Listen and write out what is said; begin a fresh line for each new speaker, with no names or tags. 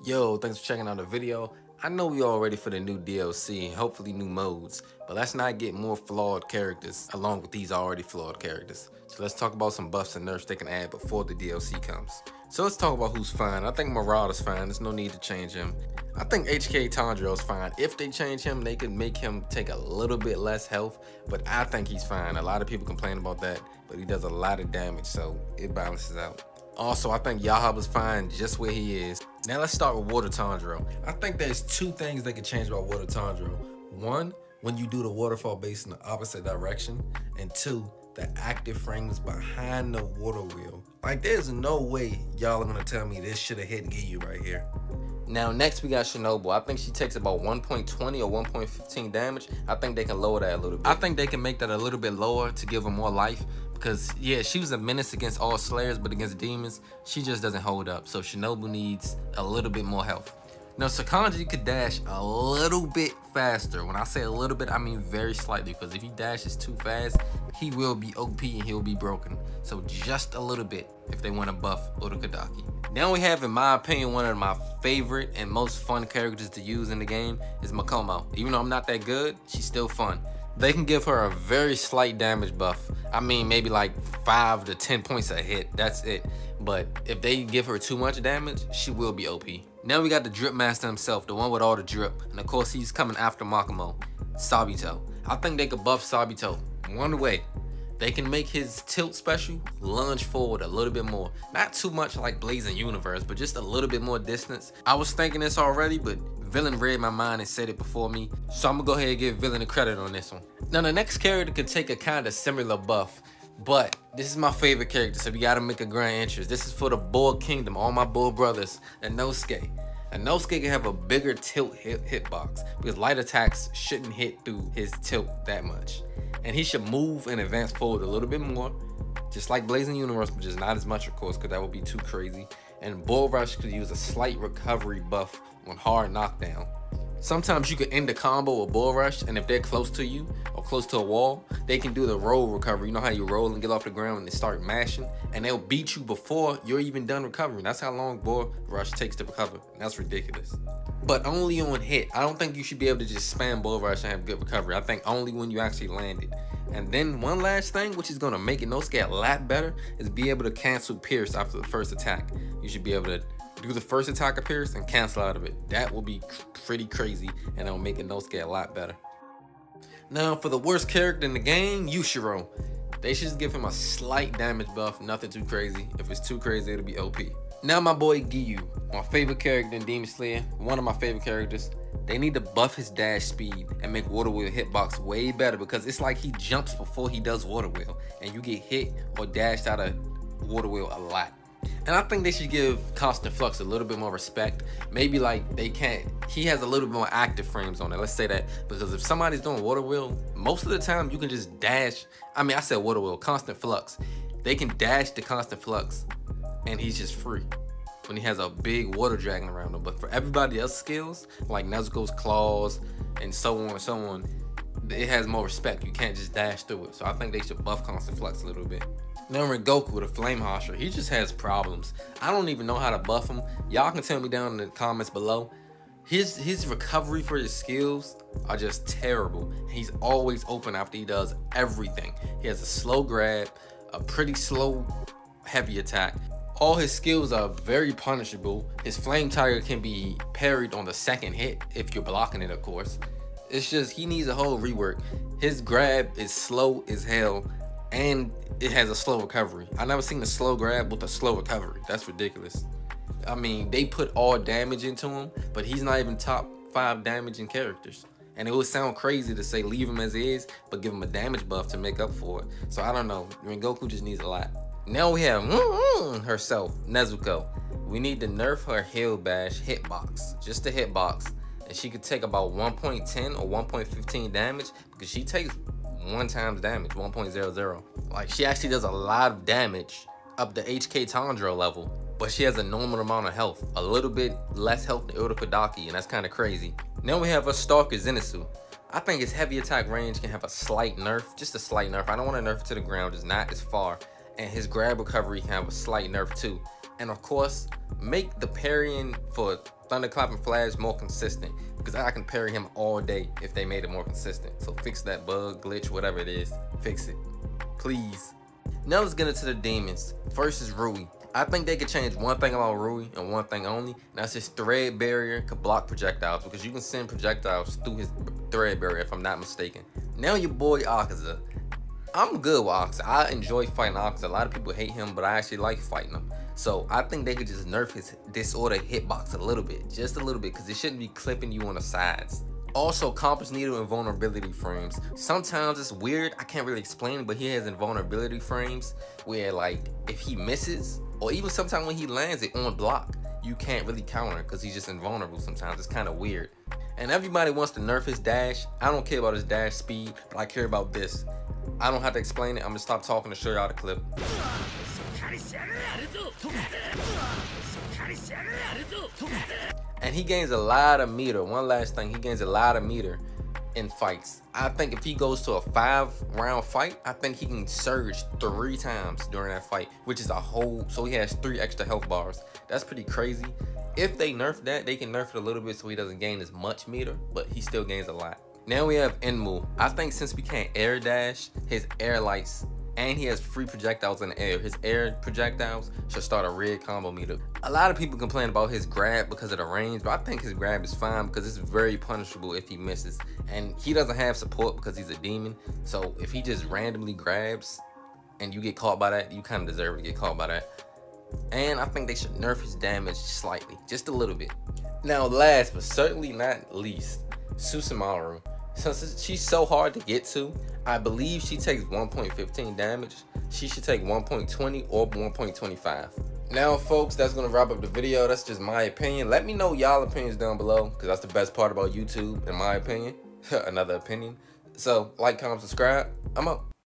Yo, thanks for checking out the video. I know we all ready for the new DLC and hopefully new modes, but let's not get more flawed characters along with these already flawed characters. So let's talk about some buffs and nerfs they can add before the DLC comes. So let's talk about who's fine. I think Marauder's fine, there's no need to change him. I think HK Tanjiro's fine. If they change him, they could make him take a little bit less health, but I think he's fine. A lot of people complain about that, but he does a lot of damage, so it balances out. Also, I think Yaha was fine just where he is. Now let's start with Water Tanjiro. I think there's two things they can change about Water Tanjiro. One, when you do the waterfall base in the opposite direction. And two, the active frames behind the water wheel. Like, there's no way y'all are gonna tell me this should have hit Giyu right here. Now next we got Chernobyl. I think she takes about 1.20 or 1.15 damage. I think they can lower that a little bit. I think they can make that a little bit lower to give her more life. Because, yeah, she was a menace against all Slayers, but against demons, she just doesn't hold up. So Chernobyl needs a little bit more health. Now, Sakanji could dash a little bit faster. When I say a little bit, I mean very slightly. Because if he dashes too fast, he will be OP and he'll be broken. So just a little bit if they want to buff Urukadaki. Now we have, in my opinion, one of my favorite and most fun characters to use in the game is Makomo. Even though I'm not that good, she's still fun. They can give her a very slight damage buff. I mean, maybe like 5 to 10 points a hit, that's it. But if they give her too much damage, she will be OP. Now we got the Drip Master himself, the one with all the drip. And of course, he's coming after Makomo, Sabito. I think they could buff Sabito one way. They can make his tilt special lunge forward a little bit more. Not too much like Blazing Universe, but just a little bit more distance. I was thinking this already, but Villain read my mind and said it before me. So I'm gonna go ahead and give Villain the credit on this one. Now the next character could take a kind of similar buff, but this is my favorite character, so we gotta make a grand entrance. This is for the Bull Kingdom, all my Bull brothers, Inosuke. Inosuke can have a bigger tilt hitbox because light attacks shouldn't hit through his tilt that much. And he should move and advance forward a little bit more, just like Blazing Universe, but just not as much, of course, because that would be too crazy. And Bull Rush could use a slight recovery buff on hard knockdown. Sometimes you could end a combo with Bull Rush, and if they're close to you or close to a wall, they can do the roll recovery. You know how you roll and get off the ground and they start mashing, and they'll beat you before you're even done recovering. That's how long Bull Rush takes to recover. That's ridiculous. But only on hit. I don't think you should be able to just spam Bull Rush and have good recovery. I think only when you actually land it. And then one last thing, which is going to make Inosuke a lot better, is be able to cancel Pierce after the first attack. You should be able to do the first attack of Pierce and cancel out of it. That will be pretty crazy, and it'll make Inosuke a lot better. Now for the worst character in the game, Yushiro. They should just give him a slight damage buff, nothing too crazy. If it's too crazy, it'll be OP. Now my boy Giyu, my favorite character in Demon Slayer, one of my favorite characters. They need to buff his dash speed and make Water Wheel hitbox way better, because it's like he jumps before he does Water Wheel, and you get hit or dashed out of Water Wheel a lot. And I think they should give Constant Flux a little bit more respect. Maybe like he has a little bit more active frames on it. Let's say that, because if somebody's doing Water Wheel, most of the time you can just dash. I mean, I said Water Wheel, Constant Flux. They can dash the Constant Flux and he's just free when he has a big water dragon around him. But for everybody else's skills, like Nezuko's claws and so on and so on, it has more respect. You can't just dash through it. So I think they should buff Constant Flux a little bit. Now Rengoku, the Flame Hosher, he just has problems. I don't even know how to buff him. Y'all can tell me down in the comments below. His recovery for his skills are just terrible. He's always open after he does everything. He has a slow grab, a pretty slow heavy attack. All his skills are very punishable. His Flame Tiger can be parried on the second hit if you're blocking it, of course. It's just, he needs a whole rework. His grab is slow as hell, and it has a slow recovery. I never seen a slow grab with a slow recovery. That's ridiculous. I mean, they put all damage into him, but he's not even top 5 damaging characters. And it would sound crazy to say leave him as is, but give him a damage buff to make up for it. So I don't know. Rengoku just needs a lot. Now we have herself, Nezuko. We need to nerf her Heal Bash hitbox, just the hitbox. And she could take about 1.10 or 1.15 damage, because she takes 1 times damage, 1.00. Like, she actually does a lot of damage up the HK Tanjiro level, but she has a normal amount of health, a little bit less health than Urukadaki, and that's kind of crazy. Now we have a Stalker Xenosu. I think his heavy attack range can have a slight nerf, just a slight nerf. I don't want to nerf it to the ground, just not as far. And his grab recovery can have a slight nerf too. And of course, make the parrying for Thunderclap and Flash more consistent, because I can parry him all day if they made it more consistent. So fix that bug, glitch, whatever it is, fix it, please. Now let's get into the demons. First is Rui. I think they could change one thing about Rui and one thing only, and that's his thread barrier could block projectiles, because you can send projectiles through his thread barrier if I'm not mistaken. Now your boy Akaza. I'm good with Akaza. I enjoy fighting Akaza. A lot of people hate him, but I actually like fighting him. So I think they could just nerf his disorder hitbox a little bit, just a little bit, because it shouldn't be clipping you on the sides. Also, compass needle invulnerability frames. Sometimes it's weird, I can't really explain it, but he has invulnerability frames where, like, if he misses, or even sometimes when he lands it on block, you can't really counter because he's just invulnerable sometimes. It's kind of weird. And everybody wants to nerf his dash. I don't care about his dash speed, but I care about this. I don't have to explain it. I'm gonna stop talking to show y'all the clip. And he gains a lot of meter. One last thing, he gains a lot of meter in fights. I think if he goes to a 5-round fight, I think he can surge 3 times during that fight, which is a whole, so he has 3 extra health bars. That's pretty crazy. If they nerf that, they can nerf it a little bit so he doesn't gain as much meter, but he still gains a lot. Now we have Enmu. I think since we can't air dash, his air lights, and he has free projectiles in the air, his air projectiles should start a red combo meter. A lot of people complain about his grab because of the range, but I think his grab is fine because it's very punishable if he misses. And he doesn't have support because he's a demon, so if he just randomly grabs and you get caught by that, you kind of deserve to get caught by that. And I think they should nerf his damage slightly, just a little bit. Now last but certainly not least, Susumaru. Since she's so hard to get to, I believe she takes 1.15 damage. She should take 1.20 or 1.25. Now folks, that's gonna wrap up the video. That's just my opinion. Let me know y'all opinions down below, because that's the best part about YouTube, in my opinion. Another opinion. So like, comment, subscribe. I'm out.